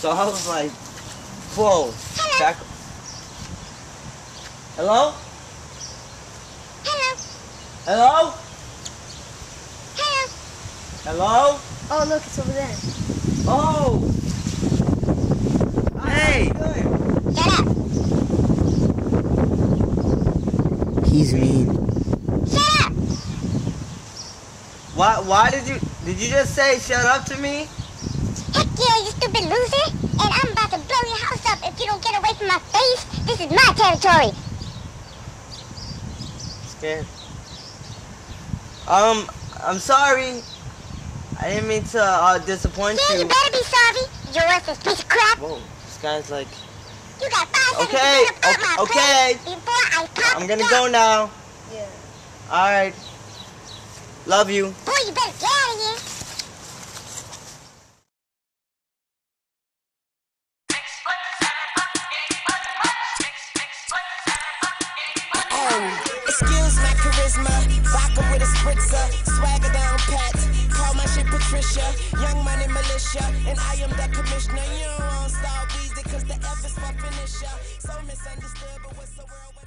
So I was like, whoa. Back. Hello? Hello. Hello? Hello. Hello? Oh, look, it's over there. Oh! Hey! Shut up. He's mean. Shut up. Why did you just say shut up to me? Heck yeah, you stupid loser. And I'm about to blow your house up if you don't get away from my face. This is my territory. Scared. I'm sorry. I didn't mean to disappoint Yeah, you. you better be sorry. You worthless piece of crap. Whoa, this guy's like, You got 5 seconds Okay, to get up my okay. face before I pop I'm gonna you. go now. Yeah. Alright. Love you. Boy, you better get out of here. Excuse my charisma, vodka with a spritzer, swagger down pat, call my shit Patricia, young money militia, and I am the commissioner. You don't want star bees because the F is for finisher, so misunderstood, but what's the world?